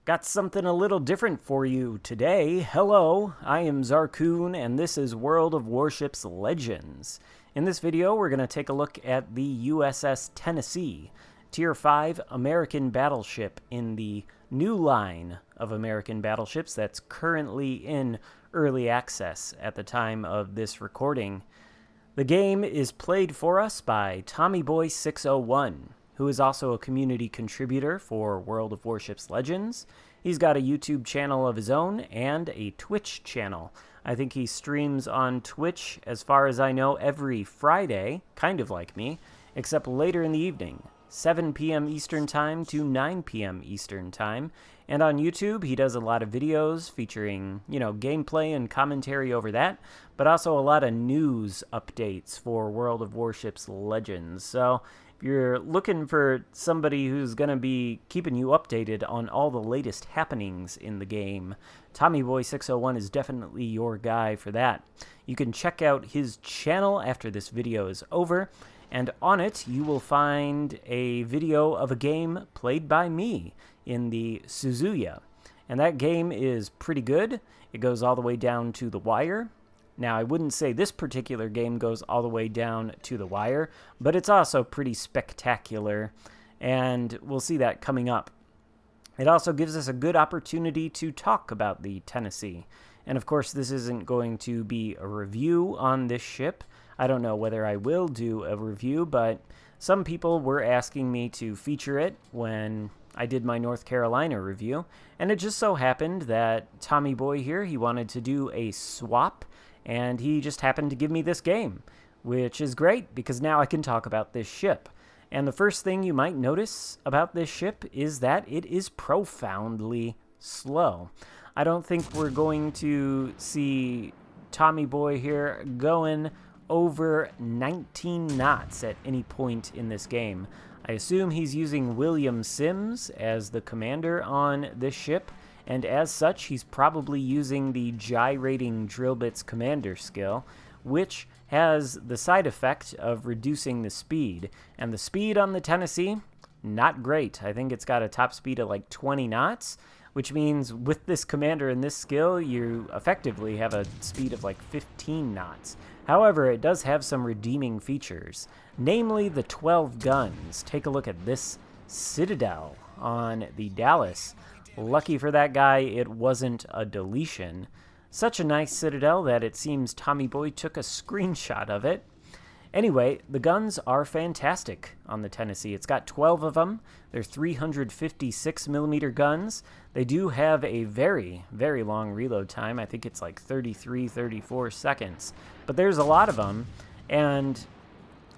Got something a little different for you today. Hello, I am Xarkun, and this is World of Warships Legends. In this video, we're going to take a look at the USS Tennessee, Tier 5 American battleship in the new line of American battleships that's currently in early access at the time of this recording. The game is played for us by TommyBoy's 601. Who is also a community contributor for World of Warships Legends. He's got a YouTube channel of his own and a Twitch channel. I think he streams on Twitch, as far as I know, every Friday, kind of like me, except later in the evening, 7 p.m. Eastern Time to 9 p.m. Eastern Time. And on YouTube, he does a lot of videos featuring, gameplay and commentary over that, but also a lot of news updates for World of Warships Legends. So if you're looking for somebody who's going to be keeping you updated on all the latest happenings in the game, TommyBoy601 is definitely your guy for that. You can check out his channel after this video is over, and on it you will find a video of a game played by me in the Suzuya. And that game is pretty good. It goes all the way down to the wire. Now, I wouldn't say this particular game goes all the way down to the wire, but it's also pretty spectacular, and we'll see that coming up. It also gives us a good opportunity to talk about the Tennessee. And of course, this isn't going to be a review on this ship. I don't know whether I will do a review, but some people were asking me to feature it when I did my North Carolina review, and it just so happened that Tommy Boy here, he wanted to do a swap, and he just happened to give me this game, which is great because now I can talk about this ship. And the first thing you might notice about this ship is that it is profoundly slow. I don't think we're going to see Tommy Boy here going over 19 knots at any point in this game. I assume he's using William Sims as the commander on this ship, and as such, he's probably using the gyrating drill bits commander skill, which has the side effect of reducing the speed. And the speed on the Tennessee, not great. I think it's got a top speed of like 20 knots, which means with this commander and this skill, you effectively have a speed of like 15 knots. However, it does have some redeeming features, namely the 12 guns. Take a look at this Citadel on the Dallas. Lucky for that guy, it wasn't a deletion. Such a nice Citadel that it seems Tommy Boy took a screenshot of it. Anyway, the guns are fantastic on the Tennessee. It's got 12 of them. They're 356mm guns. They do have a very, very long reload time. I think it's like 33, 34 seconds. But there's a lot of them, and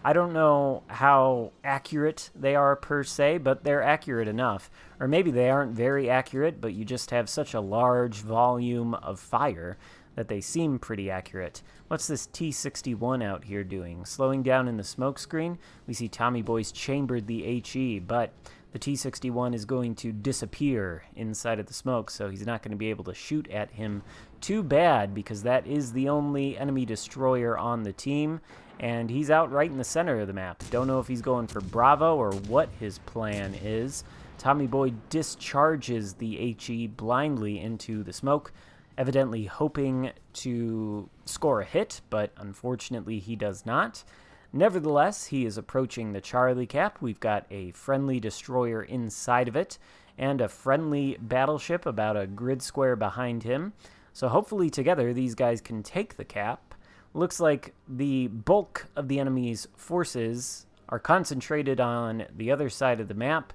I don't know how accurate they are per se, but they're accurate enough. Or maybe they aren't very accurate, but you just have such a large volume of fire that they seem pretty accurate. What's this T-61 out here doing? Slowing down in the smoke screen? We see Tommy Boy's chambered the HE, but the T-61 is going to disappear inside of the smoke, so he's not going to be able to shoot at him too bad, because that is the only enemy destroyer on the team, and he's out right in the center of the map. Don't know if he's going for Bravo or what his plan is. Tommy Boy discharges the HE blindly into the smoke, evidently hoping to score a hit, but unfortunately he does not. Nevertheless, he is approaching the Charlie Cap. We've got a friendly destroyer inside of it, and a friendly battleship about a grid square behind him. So hopefully together these guys can take the cap. Looks like the bulk of the enemy's forces are concentrated on the other side of the map,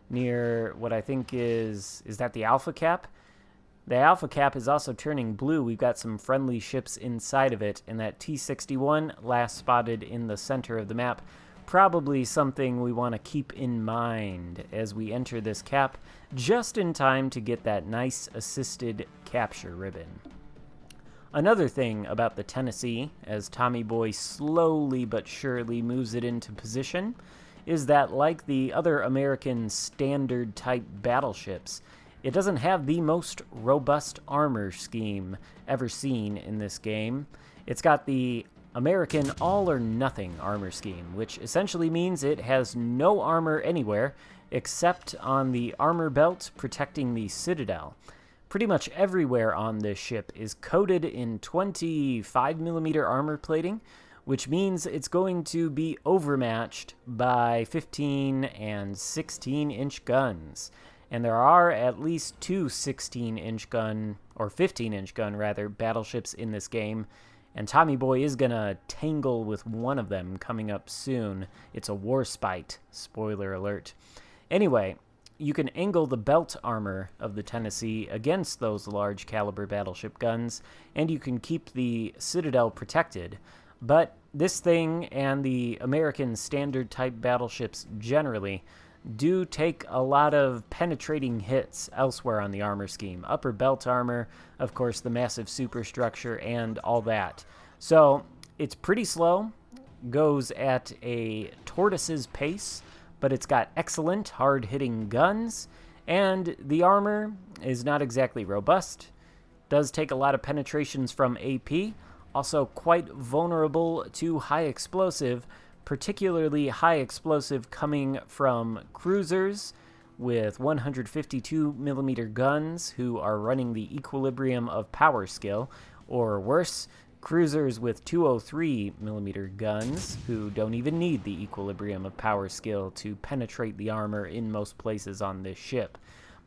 near what I think is that the Alpha Cap? The Alpha Cap is also turning blue. We've got some friendly ships inside of it, and that T-61 last spotted in the center of the map. Probably something we want to keep in mind as we enter this cap, just in time to get that nice assisted capture ribbon. Another thing about the Tennessee, as Tommy Boy slowly but surely moves it into position, is that like the other American standard type battleships, it doesn't have the most robust armor scheme ever seen in this game. It's got the American all-or-nothing armor scheme, which essentially means it has no armor anywhere except on the armor belt protecting the Citadel. Pretty much everywhere on this ship is coated in 25mm armor plating, which means it's going to be overmatched by 15 and 16-inch guns. And there are at least two 16-inch gun, or 15-inch gun rather, battleships in this game, and Tommy Boy is gonna tangle with one of them coming up soon. It's a Warspite, spoiler alert. Anyway, you can angle the belt armor of the Tennessee against those large caliber battleship guns, and you can keep the Citadel protected. But this thing and the American standard type battleships generally do take a lot of penetrating hits elsewhere on the armor scheme. Upper belt armor, of course, the massive superstructure, and all that. So it's pretty slow, goes at a tortoise's pace, but it's got excellent hard-hitting guns, and the armor is not exactly robust. Does take a lot of penetrations from AP, also quite vulnerable to high explosive, particularly high explosive coming from cruisers with 152mm guns who are running the equilibrium of power skill, or worse, cruisers with 203mm guns who don't even need the equilibrium of power skill to penetrate the armor in most places on this ship.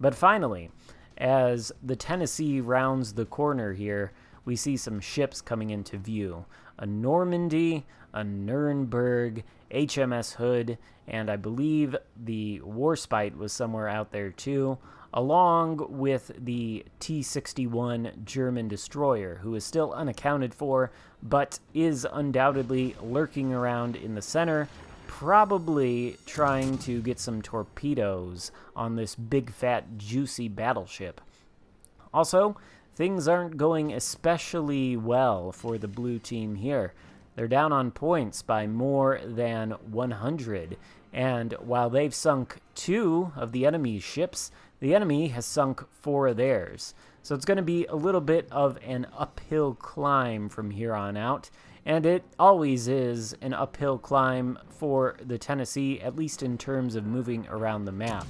But finally, as the Tennessee rounds the corner here, we see some ships coming into view. A Normandy, a Nuremberg, HMS Hood, and I believe the Warspite was somewhere out there too, along with the T-61 German destroyer, who is still unaccounted for, but is undoubtedly lurking around in the center, probably trying to get some torpedoes on this big, fat, juicy battleship. Also, things aren't going especially well for the blue team here. They're down on points by more than 100, and while they've sunk 2 of the enemy's ships, the enemy has sunk 4 of theirs. So it's going to be a little bit of an uphill climb from here on out, and it always is an uphill climb for the Tennessee, at least in terms of moving around the map.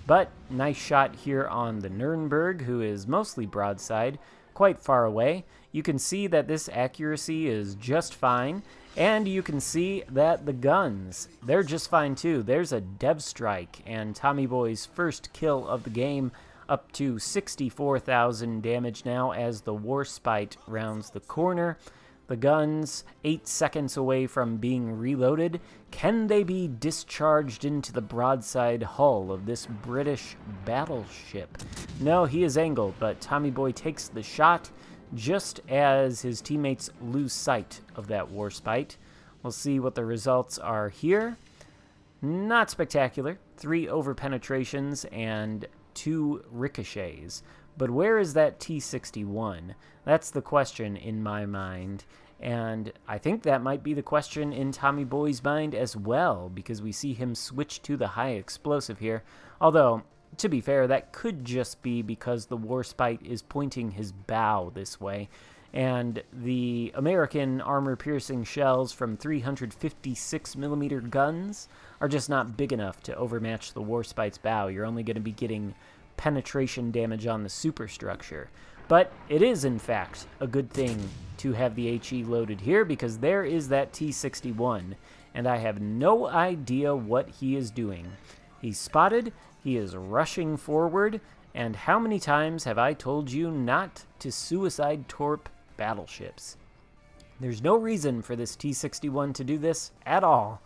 But nice shot here on the Nuremberg, who is mostly broadside, quite far away. You can see that this accuracy is just fine, and you can see that the guns, they're just fine too. There's a Dev Strike, and Tommy Boy's first kill of the game, up to 64,000 damage now as the Warspite rounds the corner. The guns, 8 seconds away from being reloaded. Can they be discharged into the broadside hull of this British battleship? No, he is angled, but Tommy Boy takes the shot just as his teammates lose sight of that Warspite. We'll see what the results are here. Not spectacular. 3 over-penetrations and 2 ricochets. But where is that T-61? That's the question in my mind. And I think that might be the question in Tommy Boy's mind as well, because we see him switch to the high explosive here. Although, to be fair, that could just be because the Warspite is pointing his bow this way, and the American armor-piercing shells from 356mm guns are just not big enough to overmatch the Warspite's bow. You're only going to be getting penetration damage on the superstructure. But it is, in fact, a good thing to have the HE loaded here, because there is that T-61, and I have no idea what he is doing. He's spotted, he is rushing forward, and how many times have I told you not to suicide torp battleships? There's no reason for this T-61 to do this at all.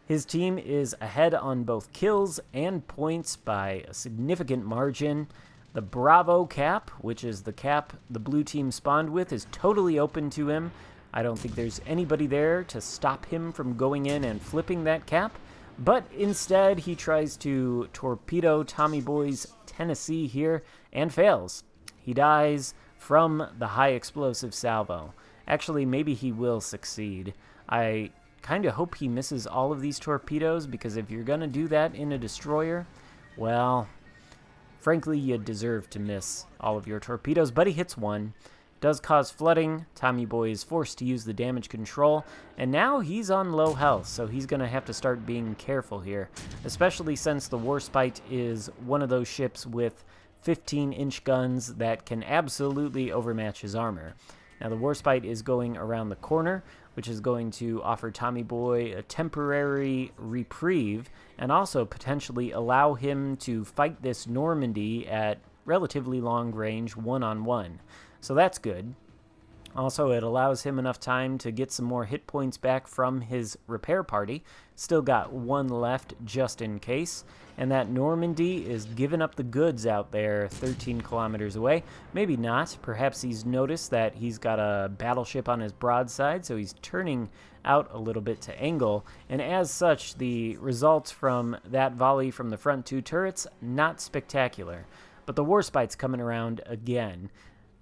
His team is ahead on both kills and points by a significant margin. The Bravo cap, which is the cap the blue team spawned with, is totally open to him. I don't think there's anybody there to stop him from going in and flipping that cap, but instead he tries to torpedo Tommy Boy's Tennessee here and fails. He dies from the high explosive salvo. Actually, maybe he will succeed. I kind of hope he misses all of these torpedoes, because if you're going to do that in a destroyer, well, frankly, you deserve to miss all of your torpedoes, but he hits one. does cause flooding. Tommy Boy is forced to use the damage control, and now he's on low health, so he's going to have to start being careful here, especially since the Warspite is one of those ships with 15-inch guns that can absolutely overmatch his armor. Now the Warspite is going around the corner, which is going to offer Tommy Boy a temporary reprieve and also potentially allow him to fight this Normandy at relatively long range one-on-one. So that's good. Also, it allows him enough time to get some more hit points back from his repair party. Still got one left just in case. And that Normandy is giving up the goods out there 13 kilometers away. Maybe not. Perhaps he's noticed that he's got a battleship on his broadside, so he's turning out a little bit to angle. And as such, the results from that volley from the front two turrets, not spectacular. But the Warspite's coming around again.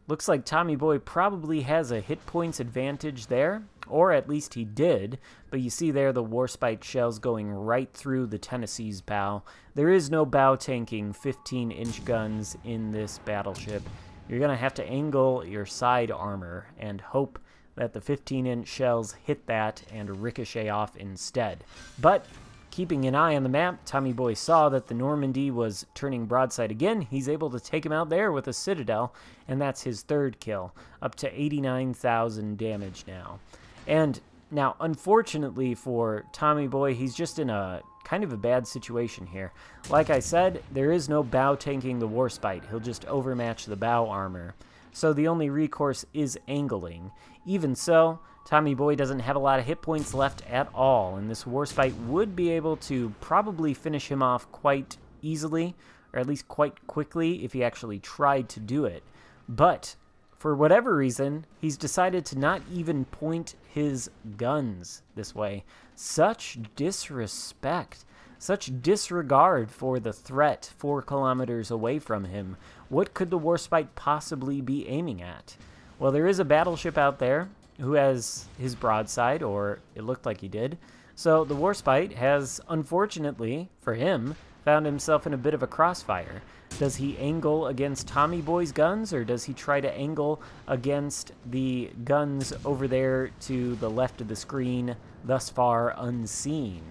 Looks like Tommy Boy probably has a hit points advantage there, or at least he did, but you see there the Warspite shells going right through the Tennessee's bow. There is no bow tanking 15-inch guns in this battleship. You're going to have to angle your side armor and hope that the 15-inch shells hit that and ricochet off instead. But keeping an eye on the map, Tommy Boy saw that the Normandy was turning broadside again. He's able to take him out there with a Citadel, and that's his third kill, up to 89,000 damage now. And now, unfortunately for Tommy Boy, he's just in a kind of a bad situation here. Like I said, there is no bow tanking the Warspite. He'll just overmatch the bow armor. So the only recourse is angling. Even so, Tommy Boy doesn't have a lot of hit points left at all, and this Warspite would be able to probably finish him off quite easily, or at least quite quickly if he actually tried to do it. But for whatever reason, he's decided to not even point his guns this way. Such disrespect, such disregard for the threat 4 kilometers away from him. What could the Warspite possibly be aiming at? Well, there is a battleship out there who has his broadside, or it looked like he did. So the Warspite has, unfortunately for him, found himself in a bit of a crossfire. Does he angle against Tommy Boy's guns, or does he try to angle against the guns over there to the left of the screen, thus far unseen?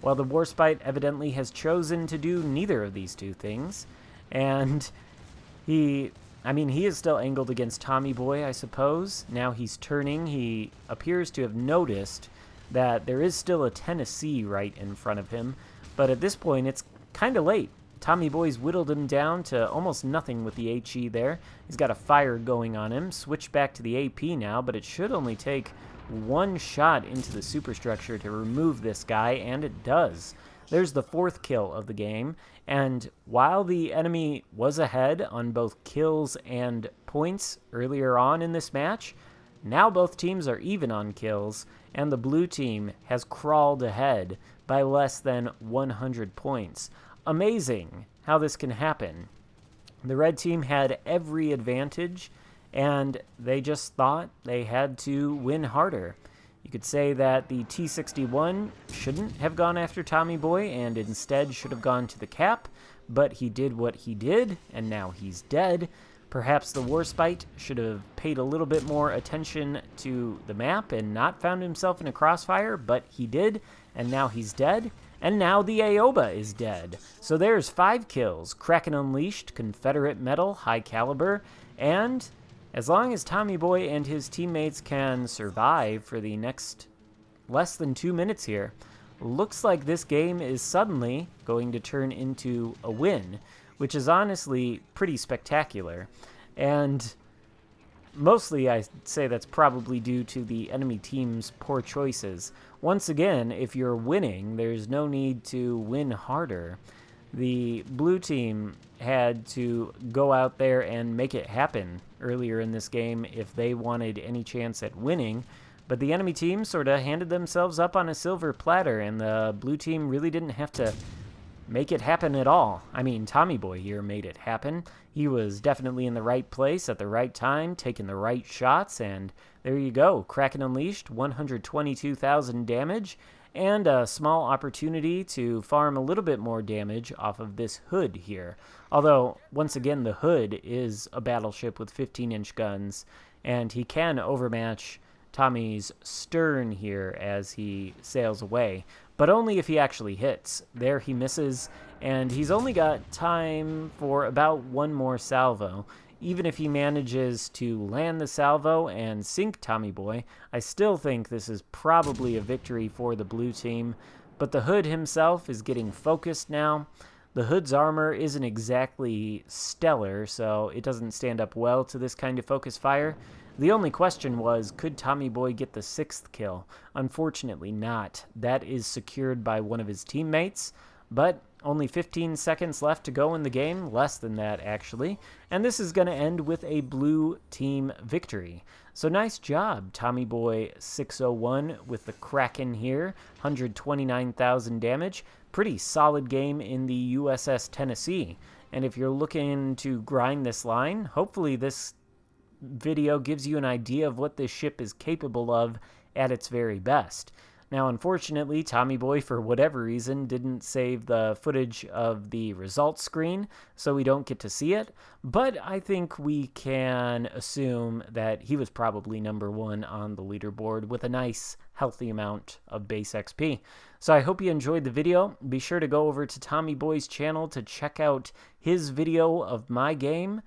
Well, the Warspite evidently has chosen to do neither of these two things, and he is still angled against Tommy Boy, I suppose. Now he's turning. He appears to have noticed that there is still a Tennessee right in front of him, but at this point it's kind of late. Tommy Boy's whittled him down to almost nothing with the HE there. He's got a fire going on him. Switch back to the AP now, but it should only take one shot into the superstructure to remove this guy, and it does. There's the 4th kill of the game, and while the enemy was ahead on both kills and points earlier on in this match, now both teams are even on kills, and the blue team has crawled ahead by less than 100 points. Amazing how this can happen. The red team had every advantage, and they just thought they had to win harder. You could say that the T-61 shouldn't have gone after Tommy Boy and instead should have gone to the cap, but he did what he did, and now he's dead. Perhaps the Warspite should have paid a little bit more attention to the map and not found himself in a crossfire, but he did, and now he's dead. And now the Aoba is dead. So there's 5 kills. Kraken Unleashed, Confederate Metal, High Caliber, and as long as Tommy Boy and his teammates can survive for the next less than 2 minutes here, looks like this game is suddenly going to turn into a win, which is honestly pretty spectacular. And mostly I'd say that's probably due to the enemy team's poor choices. Once again, if you're winning, there's no need to win harder. The blue team had to go out there and make it happen earlier in this game if they wanted any chance at winning, but the enemy team sort of handed themselves up on a silver platter, and the blue team really didn't have to make it happen at all. I mean, Tommy Boy here made it happen. He was definitely in the right place at the right time, taking the right shots, and there you go. Kraken Unleashed, 122,000 damage, and a small opportunity to farm a little bit more damage off of this hood here. Although, once again, the hood is a battleship with 15-inch guns, and he can overmatch Tommy's stern here as he sails away, but only if he actually hits. There he misses, and he's only got time for about one more salvo. Even if he manages to land the salvo and sink Tommy Boy, I still think this is probably a victory for the blue team. But the Hood himself is getting focused now. The Hood's armor isn't exactly stellar, so it doesn't stand up well to this kind of focus fire. The only question was, could Tommy Boy get the 6th kill? Unfortunately not. That is secured by one of his teammates, but only 15 seconds left to go in the game, less than that actually, and this is going to end with a blue team victory. So nice job, Tommy Boy 601 with the Kraken here, 129,000 damage. Pretty solid game in the USS Tennessee, and if you're looking to grind this line, hopefully this video gives you an idea of what this ship is capable of at its very best. Now, unfortunately, Tommy Boy, for whatever reason, didn't save the footage of the results screen, so we don't get to see it, but I think we can assume that he was probably #1 on the leaderboard with a nice, healthy amount of base XP. So I hope you enjoyed the video. Be sure to go over to Tommy Boy's channel to check out his video of my game.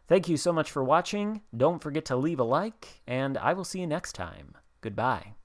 Thank you so much for watching. Don't forget to leave a like, and I will see you next time. Goodbye.